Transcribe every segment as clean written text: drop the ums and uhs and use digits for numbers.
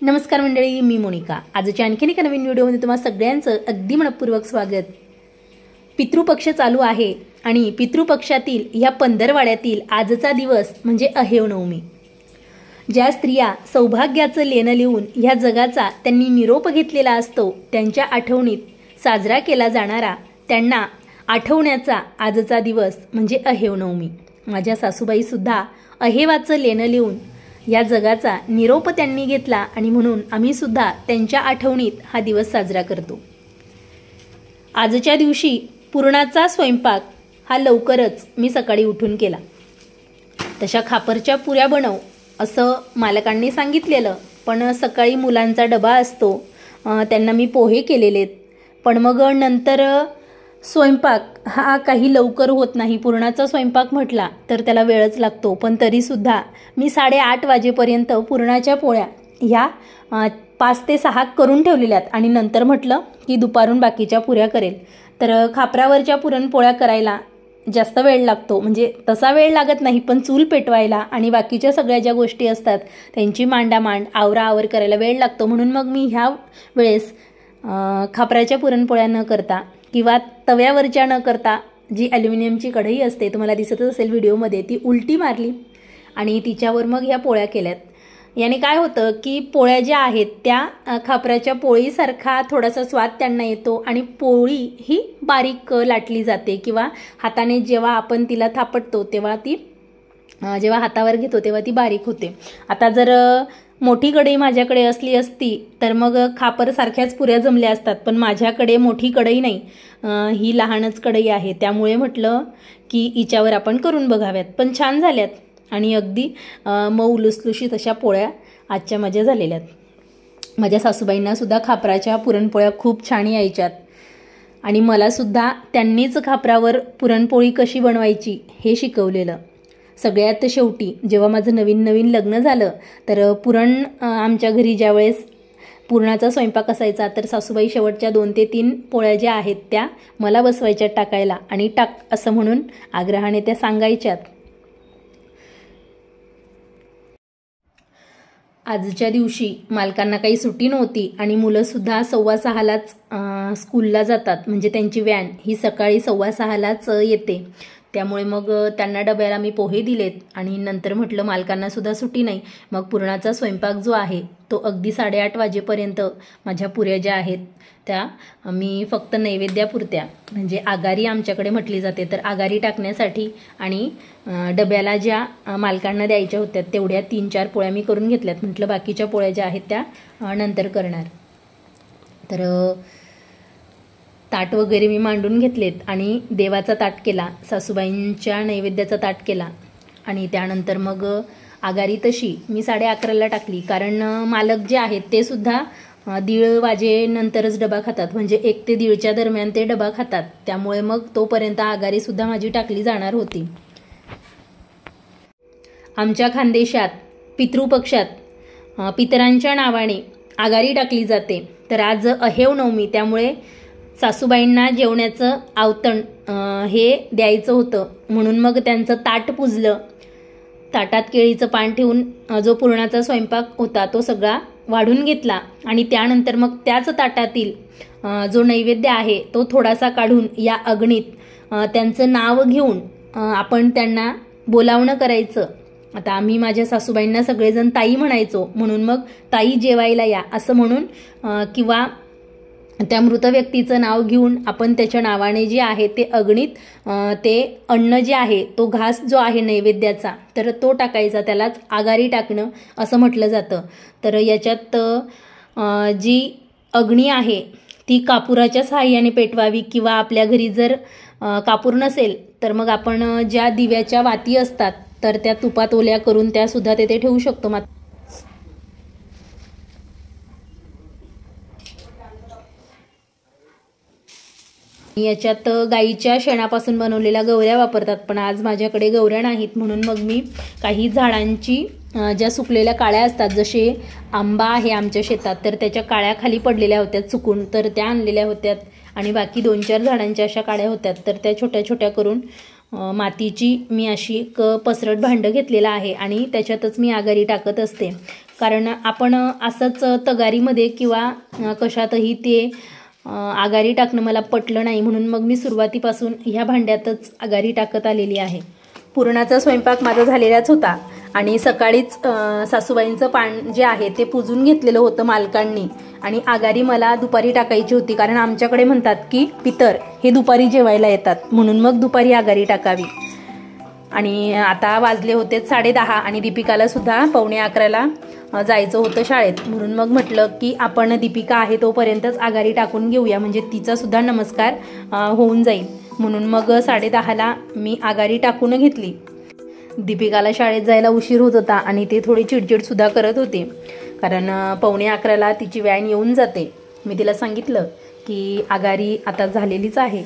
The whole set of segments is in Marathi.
नमस्कार मंडळी, मी मोनिका. आजच्या आणखीन एका नवीन व्हिडिओमध्ये तुम्हा सगळ्यांचं अगदी मनपूर्वक स्वागत. पितृपक्ष चालू आहे आणि पितृपक्षातील ह्या पंधरवाड्यातील आजचा दिवस म्हणजे अहेवनवमी. ज्या स्त्रिया सौभाग्याचं लेणं लिहून ह्या जगाचा त्यांनी निरोप घेतलेला असतो, त्यांच्या आठवणीत साजरा केला जाणारा, त्यांना आठवण्याचा आजचा दिवस म्हणजे अहेवनवमी. माझ्या सासूबाईसुद्धा अहेवाचं लेणं लिहून या जगाचा निरोप त्यांनी घेतला आणि म्हणून आम्ही सुद्धा त्यांच्या आठवणीत हा दिवस साजरा करतो. आजच्या दिवशी पुरणाचा स्वयंपाक हा लवकरच मी सकाळी उठून केला. तशा खापरच्या पुऱ्या बनव असं मालकांनी सांगितलेलं, पण सकाळी मुलांचा डबा असतो, त्यांना मी पोहे केलेलेत. पण मग नंतर स्वयंपाक हा काही लवकर होत नाही. पुरणाचा स्वयंपाक म्हटला तर त्याला वेळच लागतो. पण तरीसुद्धा मी 8:30 वाजेपर्यंत पुरणाच्या पोळ्या ह्या 5 ते 6 करून ठेवलेल्यात आणि नंतर म्हटलं की दुपारून बाकीच्या पुऱ्या करेल. तर खापरावरच्या पुरणपोळ्या करायला जास्त वेळ लागतो, म्हणजे तसा वेळ लागत नाही, पण चूल पेटवायला आणि बाकीच्या सगळ्या ज्या गोष्टी असतात त्यांची मांडामांड आवराआवर करायला वेळ लागतो. म्हणून मग मी ह्या वेळेस खापराच्या पुरणपोळ्या न करता किंवा तव्यावरच्या न करता जी ॲल्युमिनियमची कढई असते, तुम्हाला दिसतच असेल व्हिडिओमध्ये, ती उलटी मारली आणि तिच्यावर मग ह्या पोळ्या केल्यात. याने काय होतं की पोळ्या ज्या आहेत त्या खापराच्या पोळीसारखा थोडासा स्वाद त्यांना येतो आणि पोळी ही बारीक लाटली जाते किंवा हाताने जेव्हा आपण तिला थापटतो तेव्हा ती जेव्हा हातावर घेतो तेव्हा ती बारीक होते. आता जर मोठी कढई माझ्याकडे असली असती तर मग खापर सारख्याच पुऱ्या जमल्या असतात, पण माझ्याकडे मोठी कढई नाही, ही लहानच कढई आहे. त्यामुळे म्हटलं की हिच्यावर आपण करून बघाव्यात. पण छान झाल्यात आणि अगदी मऊ लुसलुशीत अशा पोळ्या आजच्या माझ्या झालेल्यात. माझ्या सासूबाईंना सुद्धा खापराच्या पुरणपोळ्या खूप छान यायच्यात आणि मलासुद्धा त्यांनीच खापरावर पुरणपोळी कशी बनवायची हे शिकवलेलं. सगळ्यात शेवटी जेव्हा माझं नवीन लग्न झालं तर पुरण आमच्या घरी ज्यावेळेस पुरणाचा स्वयंपाक असायचा तर सासूबाई शेवटच्या 2 ते 3 पोळ्या ज्या आहेत त्या मला बसवायच्या टाकायला आणि टाक असं म्हणून आग्रहाने त्या सांगायच्यात. आजच्या दिवशी मालकांना काही सुट्टी नव्हती आणि मुलंसुद्धा 5:15लाच स्कूलला जातात, म्हणजे त्यांची व्हॅन ही सकाळी 5:15लाच येते. त्यामुळे मग त्यांना डब्याला मी पोहे दिलेत आणि नंतर म्हटलं मालकांना सुद्धा सुट्टी नाही, मग पुरणाचा स्वयंपाक जो आहे तो अगदी 8:30 वाजेपर्यंत माझ्या पुऱ्या ज्या आहेत त्या मी फक्त नैवेद्यापुरत्या, म्हणजे आगारी आमच्याकडे म्हटली जाते, तर आगारी टाकण्यासाठी आणि डब्याला ज्या मालकांना द्यायच्या होत्या तेवढ्या 3-4 पोळ्या मी करून घेतल्यात. म्हटलं बाकीच्या पोळ्या ज्या आहेत त्या नंतर करणार. तर ताट वगैरे मी मांडून घेतलेत आणि देवाचा ताट केला, सासूबाईंच्या नैवेद्याचा ताट केला आणि त्यानंतर मग आगारी तशी मी 11:30ला टाकली, कारण मालक जे आहेत ते सुद्धा 1:30 वाजेनंतरच डबा खातात, म्हणजे 1 ते 1:30च्या दरम्यान ते डबा खातात. त्यामुळे मग तोपर्यंत आगारीसुद्धा माझी टाकली जाणार होती. आमच्या खानदेशात पितृपक्षात पितरांच्या नावाने आगारी टाकली जाते. तर आज अहेवनवमी, त्यामुळे सासूबाईंना जेवण्याचं आवतण हे द्यायचं होतं, म्हणून मग त्यांचं ताट पुजलं. ताटात केळीचं पान ठेवून जो पुरणाचा स्वयंपाक होता तो सगळा वाढून घेतला आणि त्यानंतर मग त्याच ताटातील जो नैवेद्य आहे तो थोडासा काढून या अग्नीत त्यांचं नाव घेऊन आपण त्यांना बोलावणं करायचं. आता आम्ही माझ्या सासूबाईंना सगळेजण ताई म्हणायचो, म्हणून मग ताई जेवायला या असं म्हणून किंवा त्या मृत व्यक्तीचं नाव घेऊन आपण त्याच्या नावाने जे आहे ते अग्नीत ते अन्न जे आहे तो घास जो आहे नैवेद्याचा तर तो टाकायचा, त्यालाच आगारी टाकणं असं म्हटलं जातं. तर याच्यात जी अग्नी आहे ती कापुराच्या सहाय्याने पेटवावी किंवा आपल्या घरी जर कापूर नसेल तर मग आपण ज्या दिव्याच्या वाती असतात तर त्या तुपात ओल्या करून त्या सुद्धा तेथे ठेवू शकतो. याच्यात गाईच्या शेणापासून बनवलेल्या गवऱ्या वापरतात, पण आज माझ्याकडे गवऱ्या नाहीत, म्हणून मग मी काही झाडांची ज्या सुकलेल्या काळ्या असतात, जसे आंबा आहे आमच्या शेतात तर त्याच्या काळ्या खाली पडलेल्या होत्या चुकून, तर त्या आणलेल्या होत्यात आणि बाकी 2-4 झाडांच्या अशा काळ्या होत्यात, तर त्या छोट्या छोट्या करून मातीची मी अशी एक पसरट भांडं घेतलेलं आहे आणि त्याच्यातच मी आगारी टाकत असते. कारण आपण असंच तगारीमध्ये किंवा कशातही ते आगारी टाकणं मला पटलं नाही, म्हणून मग मी सुरुवातीपासून ह्या भांड्यातच आगारी टाकत आलेली आहे. पुरणाचा स्वयंपाक माझा झालेलाच होता आणि सकाळीच सासूबाईंचं पान जे आहे ते पुजून घेतलेलं होतं मालकांनी आणि आगारी मला दुपारी टाकायची होती. कारण आमच्याकडे म्हणतात की पितर हे दुपारी जेवायला येतात, म्हणून मग दुपारी आगारी टाकावी. आणि आता वाजले होते 10:30 आणि दीपिकाला सुद्धा 9:45ला जायचं होतं शाळेत, म्हणून मग म्हटलं की आपण दीपिका आहे तोपर्यंतच आगारी टाकून घेऊया, म्हणजे तिचा सुद्धा नमस्कार होऊन जाईल. म्हणून मग 10:30ला मी आगारी टाकून घेतली. दीपिकाला शाळेत जायला उशीर होत होता आणि ते थोडी चिडचिडसुद्धा करत होते, कारण 9:45ला तिची व्हॅन येऊन जाते. मी तिला सांगितलं की आगारी आता झालेलीच आहे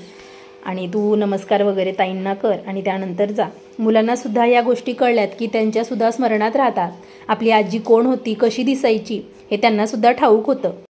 आणि तू नमस्कार वगैरे ताईंना कर आणि त्यानंतर जा. मुलांना सुद्धा या गोष्टी कळल्यात की त्यांच्यासुद्धा स्मरणात राहतात. आपली आजी कोण होती, कशी दिसायची हे त्यांना सुद्धा ठाऊक होतं.